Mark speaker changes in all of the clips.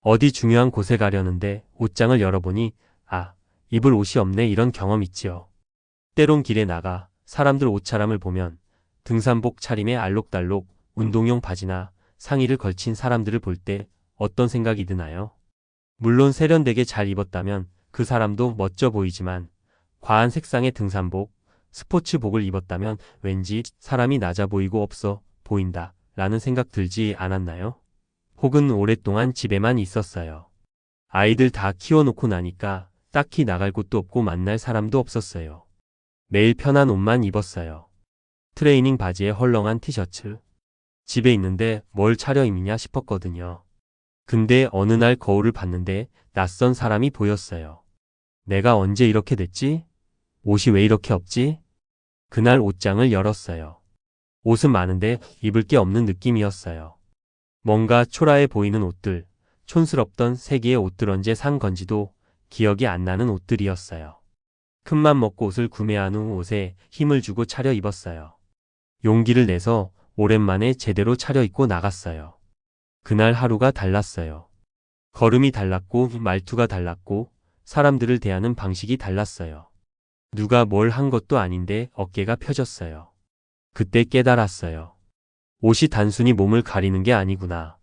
Speaker 1: 어디 중요한 곳에 가려는데 옷장을 열어보니 아, 입을 옷이 없네 이런 경험 있지요. 때론 길에 나가 사람들 옷차림을 보면 등산복 차림에 알록달록 운동용 바지나 상의를 걸친 사람들을 볼 때 어떤 생각이 드나요? 물론 세련되게 잘 입었다면 그 사람도 멋져 보이지만 과한 색상의 등산복, 스포츠복을 입었다면 왠지 사람이 낮아 보이고 없어 보인다 라는 생각 들지 않았나요? 혹은 오랫동안 집에만 있었어요. 아이들 다 키워놓고 나니까 딱히 나갈 곳도 없고 만날 사람도 없었어요. 매일 편한 옷만 입었어요. 트레이닝 바지에 헐렁한 티셔츠. 집에 있는데 뭘 차려입냐 싶었거든요. 근데 어느 날 거울을 봤는데 낯선 사람이 보였어요. 내가 언제 이렇게 됐지? 옷이 왜 이렇게 없지? 그날 옷장을 열었어요. 옷은 많은데 입을 게 없는 느낌이었어요. 뭔가 초라해 보이는 옷들, 촌스럽던 세기의 옷들 언제 산 건지도 기억이 안 나는 옷들이었어요. 큰맘 먹고 옷을 구매한 후 옷에 힘을 주고 차려 입었어요. 용기를 내서 오랜만에 제대로 차려입고 나갔어요. 그날 하루가 달랐어요. 걸음이 달랐고 말투가 달랐고 사람들을 대하는 방식이 달랐어요. 누가 뭘 한 것도 아닌데 어깨가 펴졌어요. 그때 깨달았어요. 옷이 단순히 몸을 가리는 게 아니구나.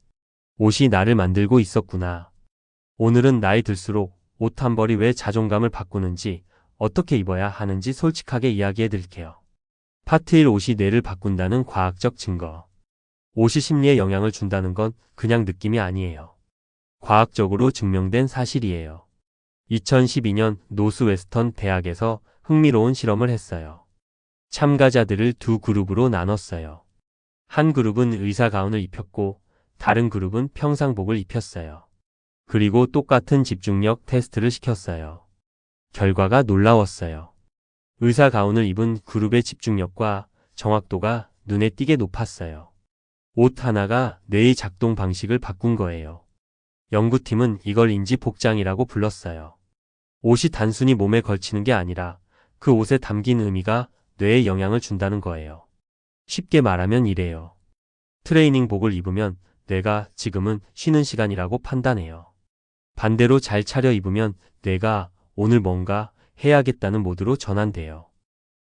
Speaker 1: 옷이 나를 만들고 있었구나. 오늘은 나이 들수록 옷 한 벌이 왜 자존감을 바꾸는지 어떻게 입어야 하는지 솔직하게 이야기해 드릴게요. 파트 1 옷이 뇌를 바꾼다는 과학적 증거. 옷이 심리에 영향을 준다는 건 그냥 느낌이 아니에요. 과학적으로 증명된 사실이에요. 2012년 노스웨스턴 대학에서 흥미로운 실험을 했어요. 참가자들을 두 그룹으로 나눴어요. 한 그룹은 의사 가운을 입혔고 다른 그룹은 평상복을 입혔어요. 그리고 똑같은 집중력 테스트를 시켰어요. 결과가 놀라웠어요. 의사 가운을 입은 그룹의 집중력과 정확도가 눈에 띄게 높았어요. 옷 하나가 뇌의 작동 방식을 바꾼 거예요. 연구팀은 이걸 인지 복장이라고 불렀어요. 옷이 단순히 몸에 걸치는 게 아니라 그 옷에 담긴 의미가 뇌에 영향을 준다는 거예요. 쉽게 말하면 이래요. 트레이닝복을 입으면 뇌가 지금은 쉬는 시간이라고 판단해요. 반대로 잘 차려입으면 뇌가 오늘 뭔가 해야겠다는 모드로 전환돼요.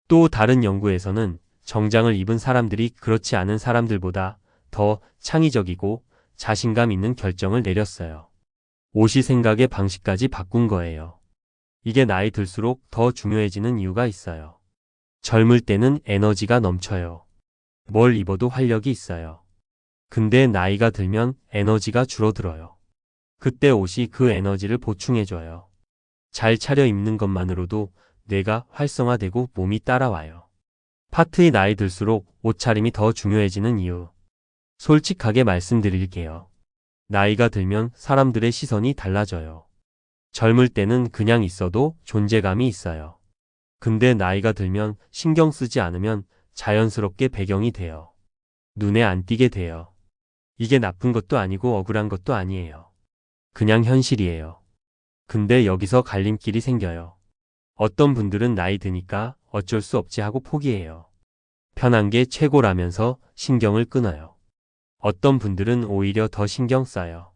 Speaker 1: 또 다른 연구에서는 정장을 입은 사람들이 그렇지 않은 사람들보다 더 창의적이고 자신감 있는 결정을 내렸어요. 옷이 생각의 방식까지 바꾼 거예요. 이게 나이 들수록 더 중요해지는 이유가 있어요. 젊을 때는 에너지가 넘쳐요. 뭘 입어도 활력이 있어요. 근데 나이가 들면 에너지가 줄어들어요. 그때 옷이 그 에너지를 보충해줘요. 잘 차려입는 것만으로도 뇌가 활성화되고 몸이 따라와요. 파트의 나이 들수록 옷차림이 더 중요해지는 이유. 솔직하게 말씀드릴게요. 나이가 들면 사람들의 시선이 달라져요. 젊을 때는 그냥 있어도 존재감이 있어요. 근데 나이가 들면 신경 쓰지 않으면 자연스럽게 배경이 돼요. 눈에 안 띄게 돼요. 이게 나쁜 것도 아니고 억울한 것도 아니에요. 그냥 현실이에요. 근데 여기서 갈림길이 생겨요. 어떤 분들은 나이 드니까 어쩔 수 없지 하고 포기해요. 편한 게 최고라면서 신경을 끊어요. 어떤 분들은 오히려 더 신경 써요.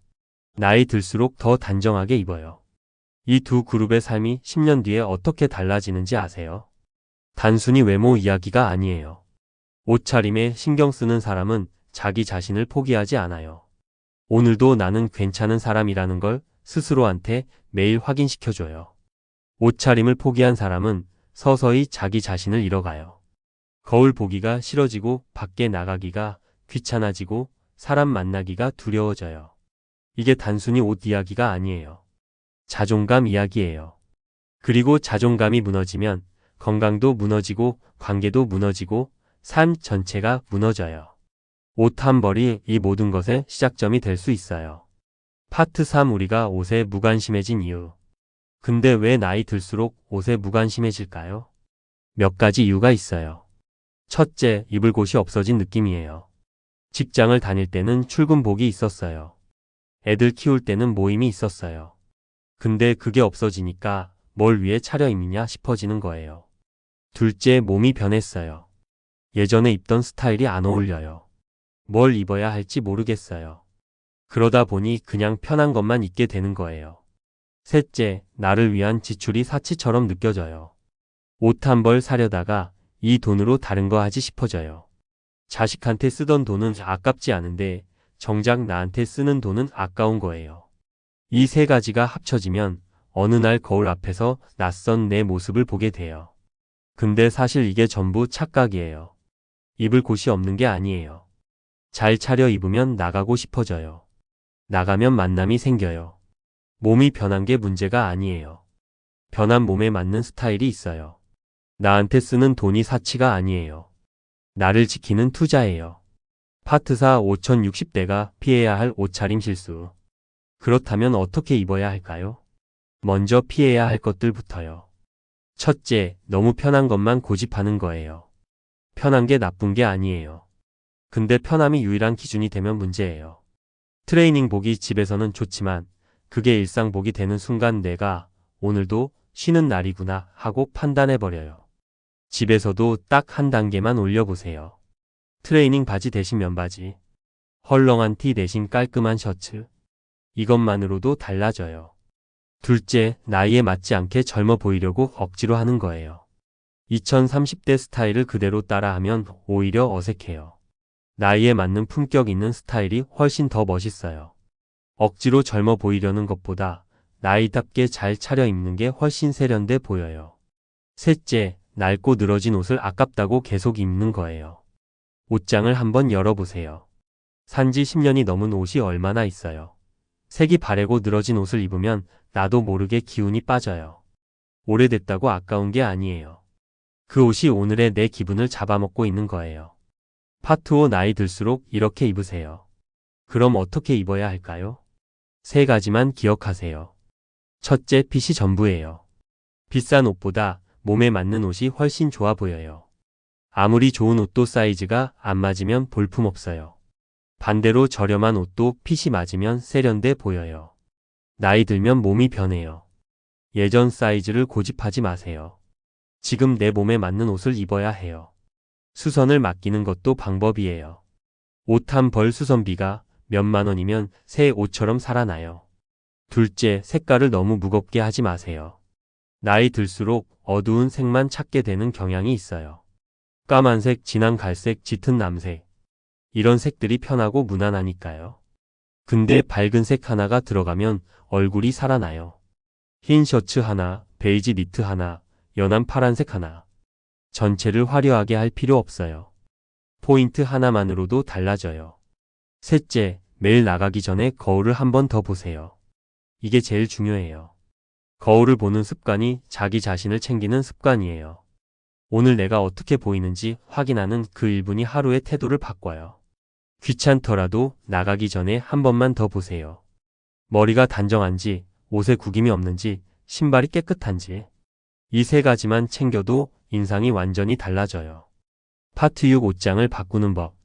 Speaker 1: 나이 들수록 더 단정하게 입어요. 이 두 그룹의 삶이 10년 뒤에 어떻게 달라지는지 아세요? 단순히 외모 이야기가 아니에요. 옷차림에 신경 쓰는 사람은 자기 자신을 포기하지 않아요. 오늘도 나는 괜찮은 사람이라는 걸 스스로한테 매일 확인시켜줘요. 옷차림을 포기한 사람은 서서히 자기 자신을 잃어가요. 거울 보기가 싫어지고 밖에 나가기가 귀찮아지고 사람 만나기가 두려워져요. 이게 단순히 옷 이야기가 아니에요. 자존감 이야기예요. 그리고 자존감이 무너지면 건강도 무너지고 관계도 무너지고 삶 전체가 무너져요. 옷 한 벌이 이 모든 것의 시작점이 될 수 있어요. 파트 3 우리가 옷에 무관심해진 이유. 근데 왜 나이 들수록 옷에 무관심해질까요? 몇 가지 이유가 있어요. 첫째, 입을 곳이 없어진 느낌이에요. 직장을 다닐 때는 출근복이 있었어요. 애들 키울 때는 모임이 있었어요. 근데 그게 없어지니까 뭘 위해 차려입느냐 싶어지는 거예요. 둘째, 몸이 변했어요. 예전에 입던 스타일이 안 어울려요. 뭘 입어야 할지 모르겠어요. 그러다 보니 그냥 편한 것만 입게 되는 거예요. 셋째, 나를 위한 지출이 사치처럼 느껴져요. 옷 한 벌 사려다가 이 돈으로 다른 거 하지 싶어져요. 자식한테 쓰던 돈은 아깝지 않은데 정작 나한테 쓰는 돈은 아까운 거예요. 이 세 가지가 합쳐지면 어느 날 거울 앞에서 낯선 내 모습을 보게 돼요. 근데 사실 이게 전부 착각이에요. 입을 곳이 없는 게 아니에요. 잘 차려 입으면 나가고 싶어져요. 나가면 만남이 생겨요. 몸이 변한 게 문제가 아니에요. 변한 몸에 맞는 스타일이 있어요. 나한테 쓰는 돈이 사치가 아니에요. 나를 지키는 투자예요. 파트 4 5060대가 피해야 할 옷차림 실수. 그렇다면 어떻게 입어야 할까요? 먼저 피해야 할 것들부터요. 첫째, 너무 편한 것만 고집하는 거예요. 편한 게 나쁜 게 아니에요. 근데 편함이 유일한 기준이 되면 문제예요. 트레이닝복이 집에서는 좋지만 그게 일상복이 되는 순간 내가 오늘도 쉬는 날이구나 하고 판단해버려요. 집에서도 딱 한 단계만 올려보세요. 트레이닝 바지 대신 면바지, 헐렁한 티 대신 깔끔한 셔츠. 이것만으로도 달라져요. 둘째, 나이에 맞지 않게 젊어 보이려고 억지로 하는 거예요. 2030대 스타일을 그대로 따라하면 오히려 어색해요. 나이에 맞는 품격 있는 스타일이 훨씬 더 멋있어요. 억지로 젊어 보이려는 것보다 나이답게 잘 차려입는 게 훨씬 세련돼 보여요. 셋째, 낡고 늘어진 옷을 아깝다고 계속 입는 거예요. 옷장을 한번 열어보세요. 산지 10년이 넘은 옷이 얼마나 있어요. 색이 바래고 늘어진 옷을 입으면 나도 모르게 기운이 빠져요. 오래됐다고 아까운 게 아니에요. 그 옷이 오늘의 내 기분을 잡아먹고 있는 거예요. 파트 5 나이 들수록 이렇게 입으세요. 그럼 어떻게 입어야 할까요? 세 가지만 기억하세요. 첫째, 핏이 전부예요. 비싼 옷보다 몸에 맞는 옷이 훨씬 좋아 보여요. 아무리 좋은 옷도 사이즈가 안 맞으면 볼품없어요. 반대로 저렴한 옷도 핏이 맞으면 세련돼 보여요. 나이 들면 몸이 변해요. 예전 사이즈를 고집하지 마세요. 지금 내 몸에 맞는 옷을 입어야 해요. 수선을 맡기는 것도 방법이에요. 옷 한 벌 수선비가 몇만 원이면 새 옷처럼 살아나요. 둘째, 색깔을 너무 무겁게 하지 마세요. 나이 들수록 어두운 색만 찾게 되는 경향이 있어요. 까만색, 진한 갈색, 짙은 남색. 이런 색들이 편하고 무난하니까요. 근데 밝은 색 하나가 들어가면 얼굴이 살아나요. 흰 셔츠 하나, 베이지 니트 하나, 연한 파란색 하나. 전체를 화려하게 할 필요 없어요. 포인트 하나만으로도 달라져요. 셋째, 매일 나가기 전에 거울을 한 번 더 보세요. 이게 제일 중요해요. 거울을 보는 습관이 자기 자신을 챙기는 습관이에요. 오늘 내가 어떻게 보이는지 확인하는 그 1분이 하루의 태도를 바꿔요. 귀찮더라도 나가기 전에 한 번만 더 보세요. 머리가 단정한지, 옷에 구김이 없는지, 신발이 깨끗한지. 이 세 가지만 챙겨도 인상이 완전히 달라져요. 파트 6 옷장을 바꾸는 법.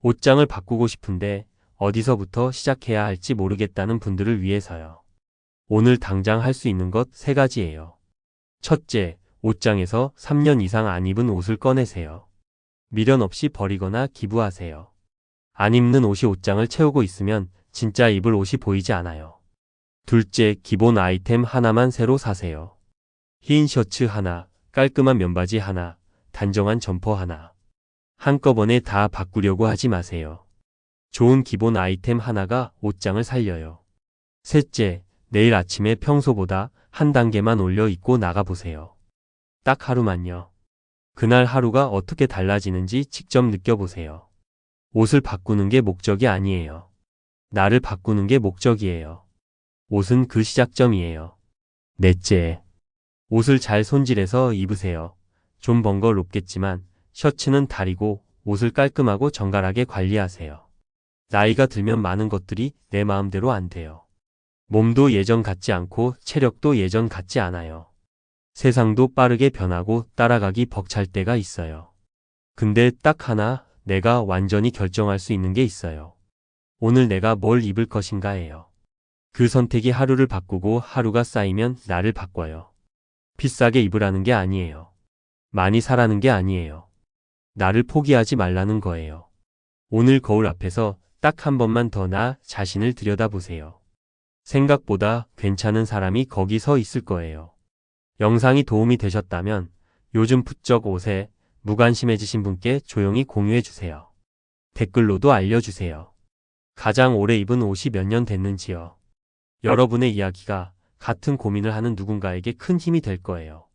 Speaker 1: 옷장을 바꾸고 싶은데 어디서부터 시작해야 할지 모르겠다는 분들을 위해서요. 오늘 당장 할 수 있는 것 세 가지예요. 첫째, 옷장에서 3년 이상 안 입은 옷을 꺼내세요. 미련 없이 버리거나 기부하세요. 안 입는 옷이 옷장을 채우고 있으면 진짜 입을 옷이 보이지 않아요. 둘째, 기본 아이템 하나만 새로 사세요. 흰 셔츠 하나, 깔끔한 면바지 하나, 단정한 점퍼 하나. 한꺼번에 다 바꾸려고 하지 마세요. 좋은 기본 아이템 하나가 옷장을 살려요. 셋째, 내일 아침에 평소보다 한 단계만 올려 입고 나가보세요. 딱 하루만요. 그날 하루가 어떻게 달라지는지 직접 느껴보세요. 옷을 바꾸는 게 목적이 아니에요. 나를 바꾸는 게 목적이에요. 옷은 그 시작점이에요. 넷째, 옷을 잘 손질해서 입으세요. 좀 번거롭겠지만 셔츠는 다리고 옷을 깔끔하고 정갈하게 관리하세요. 나이가 들면 많은 것들이 내 마음대로 안 돼요. 몸도 예전 같지 않고 체력도 예전 같지 않아요. 세상도 빠르게 변하고 따라가기 벅찰 때가 있어요. 근데 딱 하나 내가 완전히 결정할 수 있는 게 있어요. 오늘 내가 뭘 입을 것인가예요. 그 선택이 하루를 바꾸고 하루가 쌓이면 나를 바꿔요. 비싸게 입으라는 게 아니에요. 많이 사라는 게 아니에요. 나를 포기하지 말라는 거예요. 오늘 거울 앞에서 딱 한 번만 더 나 자신을 들여다보세요. 생각보다 괜찮은 사람이 거기 서 있을 거예요. 영상이 도움이 되셨다면 요즘 부쩍 옷에 무관심해지신 분께 조용히 공유해 주세요. 댓글로도 알려주세요. 가장 오래 입은 옷이 몇 년 됐는지요. 여러분의 이야기가 같은 고민을 하는 누군가에게 큰 힘이 될 거예요.